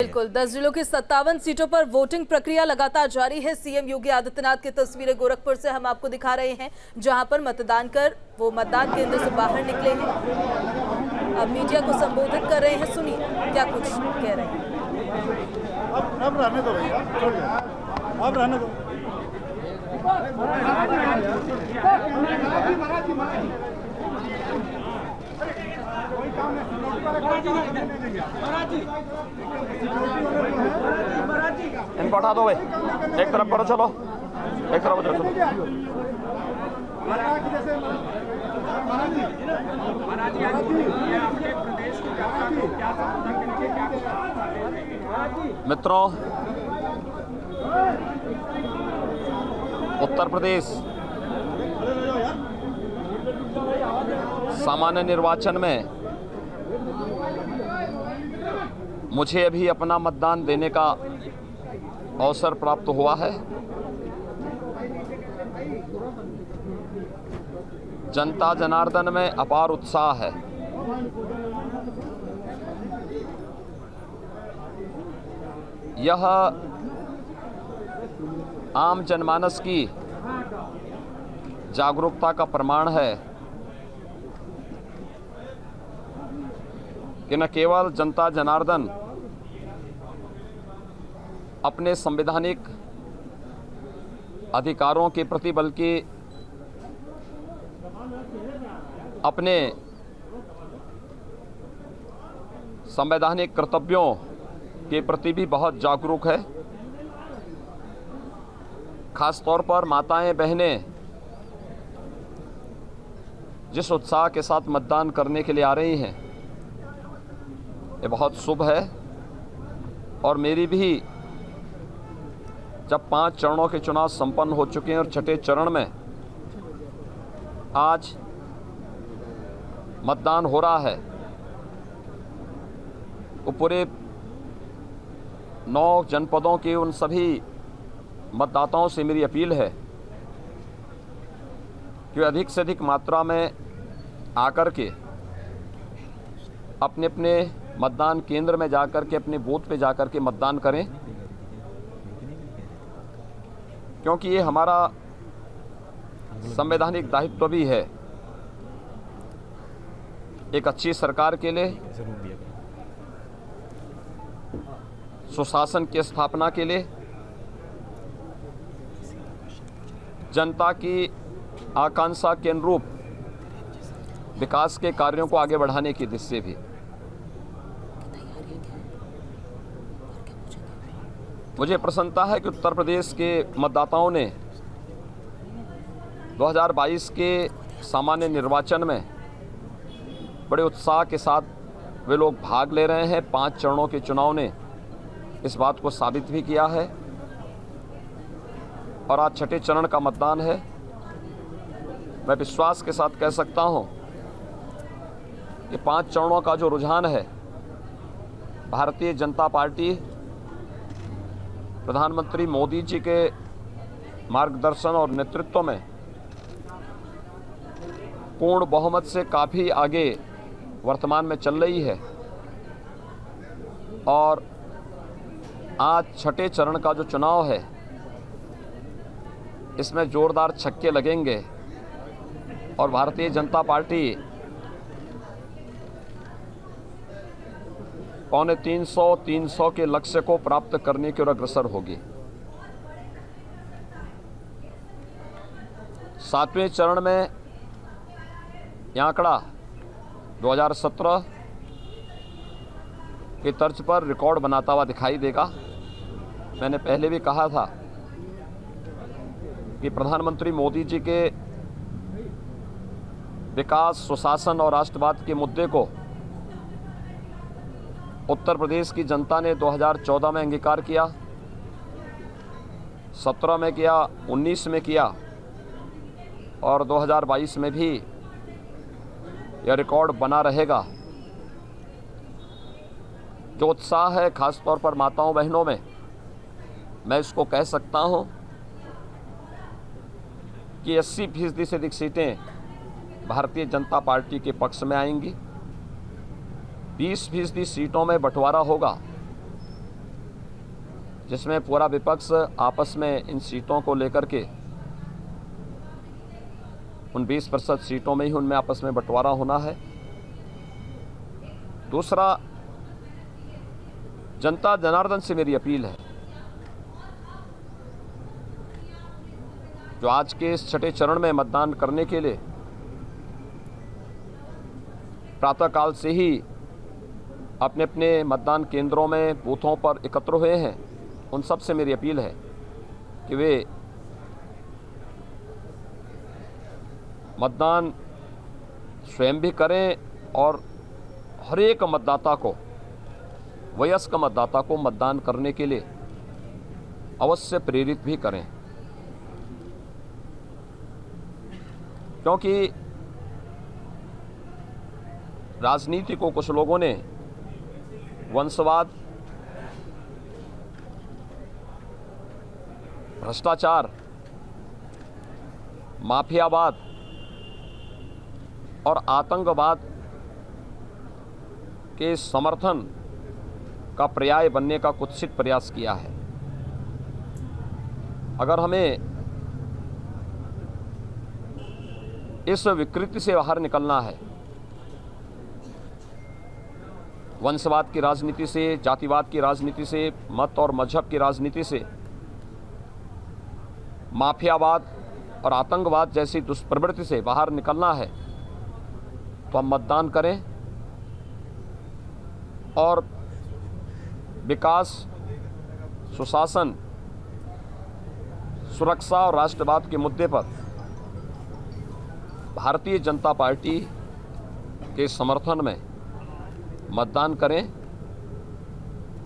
बिल्कुल 10 जिलों की 57 सीटों पर वोटिंग प्रक्रिया लगातार जारी है। सीएम योगी आदित्यनाथ की तस्वीरें गोरखपुर से हम आपको दिखा रहे हैं, जहां पर मतदान कर वो मतदान केंद्र से बाहर निकले हैं। अब मीडिया को संबोधित कर रहे हैं, सुनिए क्या कुछ कह रहे हैं। अब रहने दो भैया, अब रहने दो। इनको हटा दो भाई, एक तरफ करो, चलो एक तरफ चलो। मित्रों, उत्तर प्रदेश सामान्य निर्वाचन में मुझे अभी अपना मतदान देने का अवसर प्राप्त हुआ है। जनता जनार्दन में अपार उत्साह है। यह आम जनमानस की जागरूकता का प्रमाण है कि न केवल जनता जनार्दन अपने संवैधानिक अधिकारों के प्रति बल्कि अपने संवैधानिक कर्तव्यों के प्रति भी बहुत जागरूक है। खास तौर पर माताएं बहनें जिस उत्साह के साथ मतदान करने के लिए आ रही हैं, ये बहुत शुभ है। और मेरी भी जब 5 चरणों के चुनाव संपन्न हो चुके हैं और छठे चरण में आज मतदान हो रहा है, वो पूरे 9 जनपदों के उन सभी मतदाताओं से मेरी अपील है कि अधिक से अधिक मात्रा में आकर के अपने अपने मतदान केंद्र में जाकर के अपने बूथ पे जाकर के मतदान करें, क्योंकि ये हमारा संवैधानिक दायित्व भी है। एक अच्छी सरकार के लिए, सुशासन की स्थापना के लिए, जनता की आकांक्षा के अनुरूप विकास के कार्यों को आगे बढ़ाने की दिशा से भी मुझे प्रसन्नता है कि उत्तर प्रदेश के मतदाताओं ने 2022 के सामान्य निर्वाचन में बड़े उत्साह के साथ वे लोग भाग ले रहे हैं। 5 चरणों के चुनाव ने इस बात को साबित भी किया है और आज छठे चरण का मतदान है। मैं विश्वास के साथ कह सकता हूं कि 5 चरणों का जो रुझान है, भारतीय जनता पार्टी प्रधानमंत्री मोदी जी के मार्गदर्शन और नेतृत्व में पूर्ण बहुमत से काफ़ी आगे वर्तमान में चल रही है। और आज छठे चरण का जो चुनाव है, इसमें जोरदार छक्के लगेंगे और भारतीय जनता पार्टी 300 के लक्ष्य को प्राप्त करने की ओर अग्रसर होगी। 7वें चरण में यह आंकड़ा 2017 की तर्ज पर रिकॉर्ड बनाता हुआ दिखाई देगा। मैंने पहले भी कहा था कि प्रधानमंत्री मोदी जी के विकास, सुशासन और राष्ट्रवाद के मुद्दे को उत्तर प्रदेश की जनता ने 2014 में अंगीकार किया, 17 में किया, 19 में किया और 2022 में भी यह रिकॉर्ड बना रहेगा। जो उत्साह है खास तौर पर माताओं बहनों में, मैं इसको कह सकता हूं कि 80% से अधिक सीटें भारतीय जनता पार्टी के पक्ष में आएंगी। 20% सीटों में बंटवारा होगा जिसमें पूरा विपक्ष आपस में इन सीटों को लेकर के उन 20% सीटों में ही उनमें आपस में बंटवारा होना है। दूसरा, जनता जनार्दन से मेरी अपील है, जो आज के इस छठे चरण में मतदान करने के लिए प्रातःकाल से ही अपने अपने मतदान केंद्रों में बूथों पर एकत्र हुए हैं, उन सब से मेरी अपील है कि वे मतदान स्वयं भी करें और हर एक मतदाता को, वयस्क मतदाता को मतदान करने के लिए अवश्य प्रेरित भी करें। क्योंकि राजनीति को कुछ लोगों ने वंशवाद, भ्रष्टाचार, माफियावाद और आतंकवाद के समर्थन का पर्याय बनने का कुत्सित प्रयास किया है। अगर हमें इस विकृति से बाहर निकलना है, वंशवाद की राजनीति से, जातिवाद की राजनीति से, मत और मजहब की राजनीति से, माफियावाद और आतंकवाद जैसी दुष्प्रवृत्ति से बाहर निकलना है, तो हम मतदान करें और विकास, सुशासन, सुरक्षा और राष्ट्रवाद के मुद्दे पर भारतीय जनता पार्टी के समर्थन में मतदान करें।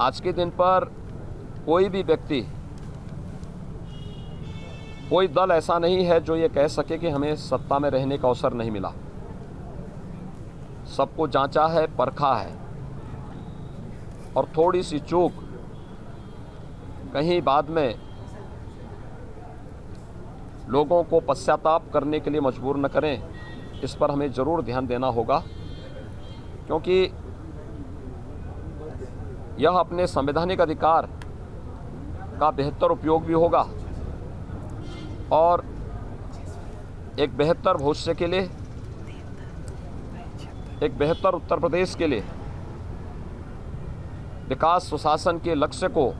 आज के दिन पर कोई भी व्यक्ति, कोई दल ऐसा नहीं है जो ये कह सके कि हमें सत्ता में रहने का अवसर नहीं मिला। सबको जांचा है, परखा है, और थोड़ी सी चूक कहीं बाद में लोगों को पश्चाताप करने के लिए मजबूर न करें, इस पर हमें ज़रूर ध्यान देना होगा। क्योंकि यह अपने संवैधानिक अधिकार का बेहतर उपयोग भी होगा और एक बेहतर भविष्य के लिए, एक बेहतर उत्तर प्रदेश के लिए, विकास सुशासन के लक्ष्य को,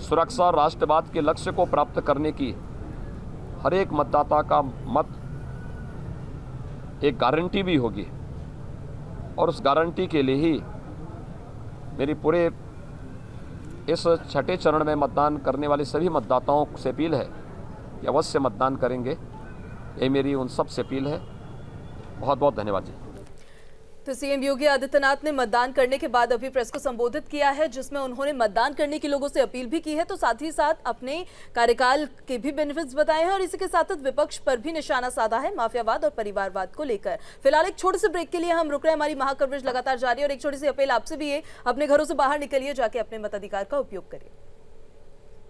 सुरक्षा और राष्ट्रवाद के लक्ष्य को प्राप्त करने की हर एक मतदाता का मत एक गारंटी भी होगी। और उस गारंटी के लिए ही मेरी पूरे इस छठे चरण में मतदान करने वाले सभी मतदाताओं से अपील है कि अवश्य मतदान करेंगे। ये मेरी उन सब से अपील है। बहुत बहुत धन्यवाद जी। तो सीएम योगी आदित्यनाथ ने मतदान करने के बाद अभी प्रेस को संबोधित किया है, जिसमें उन्होंने मतदान करने की लोगों से अपील भी की है, तो साथ ही साथ अपने कार्यकाल के भी बेनिफिट्स बताए हैं और इसी के साथ विपक्ष पर भी निशाना साधा है माफियावाद और परिवारवाद को लेकर। फिलहाल एक छोटे से ब्रेक के लिए हम रुक रहे हैं, हमारी महाकवरेज लगातार जारी है और एक छोटी सी अपील आपसे भी है, अपने घरों से बाहर निकलिए, जाके अपने मताधिकार का उपयोग करिए।